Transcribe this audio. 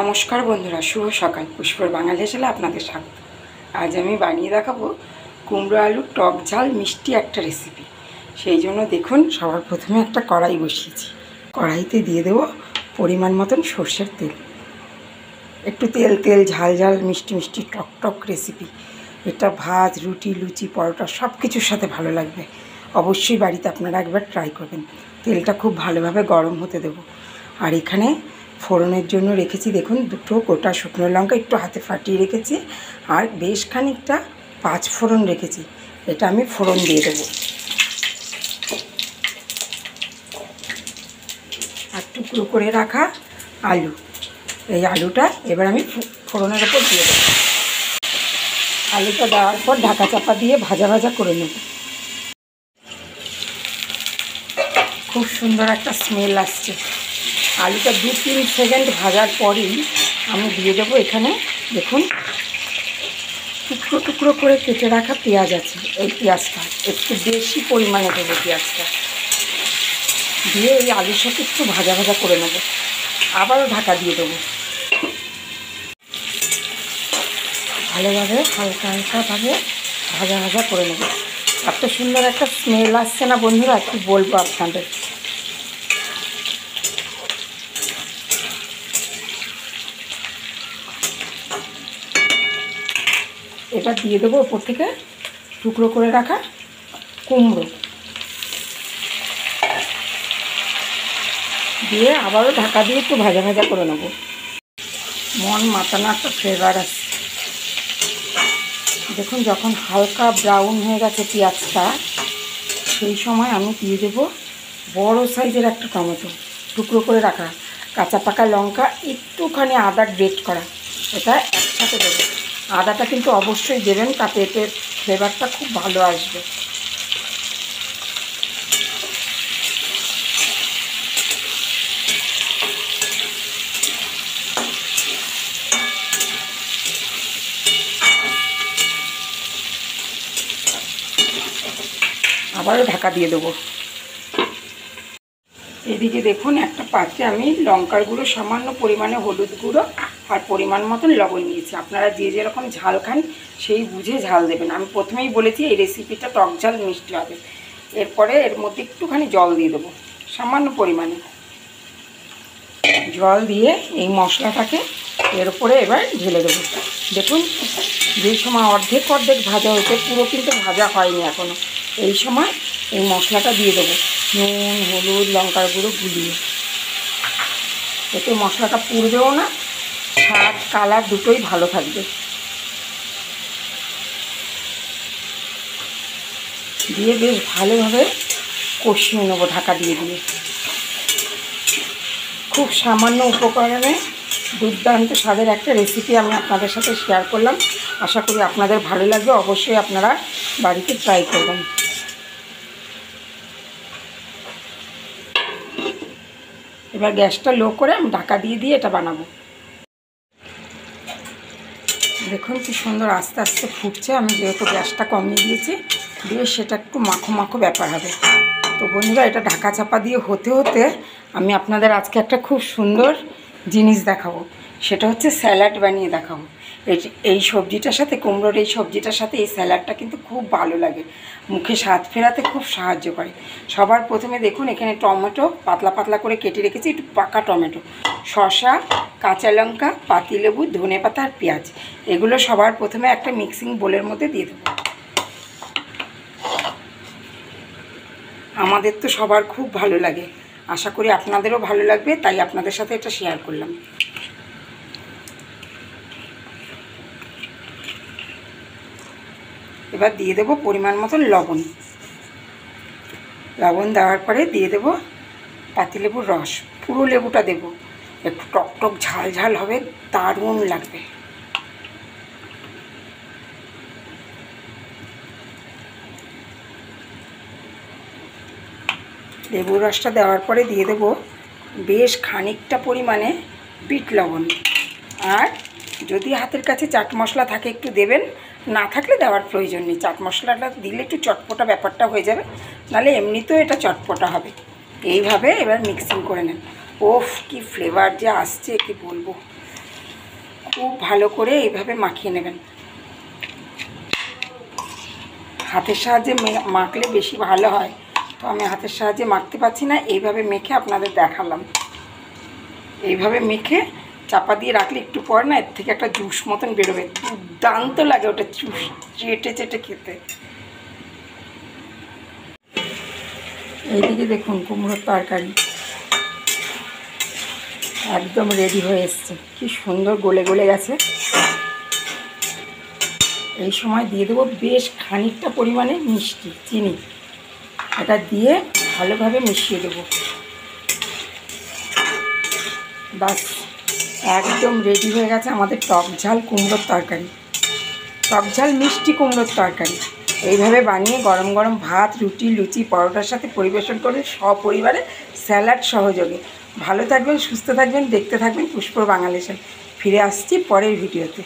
নমস্কার বন্ধুরা, শুভ সকাল। পুষ্পর বাঙালি হেসেলে আপনাদের স্বাগত। আজ আমি বানিয়ে দেখাবো কুমড়ো আলুর টক ঝাল মিষ্টি একটা রেসিপি। সেই জন্য দেখুন, সবার প্রথমে একটা কড়াই বসিয়েছি। কড়াইতে দিয়ে দেবো পরিমাণ মতন সর্ষের তেল। একটু তেল তেল ঝাল ঝাল মিষ্টি মিষ্টি টক টক রেসিপি। এটা ভাত, রুটি, লুচি, পরোটা সব কিছুর সাথে ভালো লাগবে। অবশ্যই বাড়িতে আপনারা একবার ট্রাই করবেন। তেলটা খুব ভালোভাবে গরম হতে দেবো। আর এখানে ফোড়নের জন্য রেখেছি দেখুন, দুটো গোটা শুকনো লঙ্কা একটু হাতে ফাটিয়ে রেখেছি, আর বেশ খানিকটা পাঁচ ফোড়ন রেখেছি। এটা আমি ফোড়ন দিয়ে দেবো। আর টুকরো করে রাখা আলু, এই আলুটা এবার আমি ফোড়নের ওপর দিয়ে দেবো। আলুটা দেওয়ার পর ঢাকা চাপা দিয়ে ভাজা ভাজা করে নেব। খুব সুন্দর একটা স্মেল আসছে। আলুটা 2-3 সেকেন্ড ভাজার পরেই আমি দিয়ে দেবো এখানে দেখুন টুকরো টুকরো করে কেটে রাখা পেঁয়াজ আছে। এই পেঁয়াজটা একটু বেশি পরিমাণে দেবো। পেঁয়াজটা দিয়ে এই আলুর সাথে একটু ভাজা ভাজা করে নেব। আবারও ঢাকা দিয়ে দেবো। ভালোভাবে হালকা হালকাভাবে ভাজা ভাজা করে নেব। এত সুন্দর একটা স্মেল আসছে না বন্ধুরা, কি বলবো আপনাদের। এবার দিয়ে দেবো ওপর থেকে টুকরো করে রাখা কুমড়ো, দিয়ে আবারও ঢাকা দিয়ে একটু ভাজা ভাজা করে নেব। মন মাতানো একটা ফ্লেভার আসছে। দেখুন, যখন হালকা ব্রাউন হয়ে গেছে পেঁয়াজটা, সেই সময় আমি দিয়ে দেবো বড় সাইজের একটা টমেটো, টুকরো করে রাখা কাঁচা পাকা লঙ্কা, একটুখানি আদা গ্রেট করা, এটা একসাথে দেবো। আদাটা কিন্তু অবশ্যই দেবেন, তাতে এতে ফ্লেভারটা খুব ভালো আসবে। আবারও ঢাকা দিয়ে দেবো। এদিকে দেখুন, একটা পাত্রে আমি লঙ্কার গুঁড়ো, সামান্য পরিমাণে হলুদ গুঁড়ো আর পরিমাণ মতন লবণ নিয়েছি। আপনারা যে যেরকম ঝাল খান সেই বুঝে ঝাল দেবেন। আমি প্রথমেই বলেছি এই রেসিপিটা টক ঝাল মিষ্টি হবে। এরপরে এর মধ্যে একটুখানি জল দিয়ে দেবো, সামান্য পরিমাণে জল দিয়ে এই মশলাটাকে এর উপরে এবার ঢেলে দেবো। দেখুন, যে সময় অর্ধেক অর্ধেক ভাজা হয়েছে, পুরো কিন্তু ভাজা হয়নি এখনও, এই সময় এই মশলাটা দিয়ে দেবো, নুন, হলুদ, লঙ্কার গুঁড়ো গুলিয়ে। এতে মশলাটা পুড়বেও না, স্বাদ কালার দুটোই ভালো থাকবে। দিয়ে বেশ ভালোভাবে কষিয়ে নেবো ঢাকা দিয়ে দিয়ে। খুব সামান্য উপকরণে দুর্দান্ত স্বাদের একটা রেসিপি আমি আপনাদের সাথে শেয়ার করলাম। আশা করি আপনাদের ভালো লাগবে। অবশ্যই আপনারা বাড়িতে ট্রাই করবেন। এবার গ্যাসটা লো করে আমি ঢাকা দিয়ে দিয়ে এটা বানাবো। দেখুন কি সুন্দর আস্তে আস্তে ফুটছে। আমি যেহেতু গ্যাসটা কমিয়ে দিয়েছি, দিয়ে সেটা একটু মাখো মাখো ব্যাপার হবে। তো বন্ধুরা, এটা ঢাকা চাপা দিয়ে হতে হতে আমি আপনাদের আজকে একটা খুব সুন্দর জিনিস দেখাবো। সেটা হচ্ছে স্যালাড বানিয়ে দেখাবো। এই সবজিটার সাথে, কুমড়োর এই সবজিটার সাথে এই স্যালাডটা কিন্তু খুব ভালো লাগে, মুখে স্বাদ ফেরাতে খুব সাহায্য করে। সবার প্রথমে দেখুন, এখানে টমেটো পাতলা পাতলা করে কেটে রেখেছি, একটু পাকা টমেটো, শসা, কাঁচা লঙ্কা, পাতিলেবু, ধনেপাতা আর পেঁয়াজ, এগুলো সবার প্রথমে একটা মিক্সিং বোলের মধ্যে দিয়ে দেবো। আমাদের তো সবার খুব ভালো লাগে, আশা করি আপনাদেরও ভালো লাগবে, তাই আপনাদের সাথে এটা শেয়ার করলাম। এবার দিয়ে দেবো পরিমাণ মতন লবণ। লবণ দেওয়ার পরে দিয়ে দেবো পাতিলেবুর রস, পুরো লেবুটা দেবো। একটু টক টক ঝাল ঝাল হবে, দারুণ লাগবে। লেবুর রসটা দেওয়ার পরে দিয়ে দেবো বেশ খানিকটা পরিমাণে বিট লবণ। আর যদি হাতের কাছে চাট মশলা থাকে একটু দেবেন, না থাকলে দেওয়ার প্রয়োজন নেই। চাট মশলাটা দিলে একটু চটপটা ব্যাপারটা হয়ে যাবে, নাহলে এমনিতেও এটা চটপটা হবে। এইভাবে এবার মিক্সিং করে নেন। ওফ, কি ফ্লেভার যে আসছে কি বলবো। খুব ভালো করে এইভাবে মাখিয়ে নেবেন। হাতের সাহায্যে মাখলে বেশি ভালো হয়, তো আমি হাতের সাহায্যে মাখতে পারছি না, এইভাবে মেখে আপনাদের দেখালাম। এইভাবে মেখে চাপা দিয়ে রাখলে একটু পর না এর থেকে একটা জুস মতন বেরোবে, দুর্দান্ত লাগে ওটা জুস চেটে চেটে খেতে। এইদিকে দেখুন কুমড়োর তরকারি একদম রেডি হয়ে এসছে, কি সুন্দর গলে গলে গেছে। এই সময় দিয়ে দেবো বেশ খানিকটা পরিমাণে মিষ্টি চিনি, এটা দিয়ে ভালোভাবে মিশিয়ে দেবো। বাস একদম রেডি হয়ে গেছে আমাদের টক ঝাল কুমড়োর তরকারি, টক ঝাল মিষ্টি কুমড়োর তরকারি। এইভাবে বানিয়ে গরম গরম ভাত, রুটি, লুচি, পরোটার সাথে পরিবেশন করে সপরিবারে স্যালাড সহযোগে। ভালো থাকবেন, সুস্থ থাকবেন, দেখতে থাকবেন পুষ্পর বাঙালি। ফিরে আসছি পরের ভিডিওতে।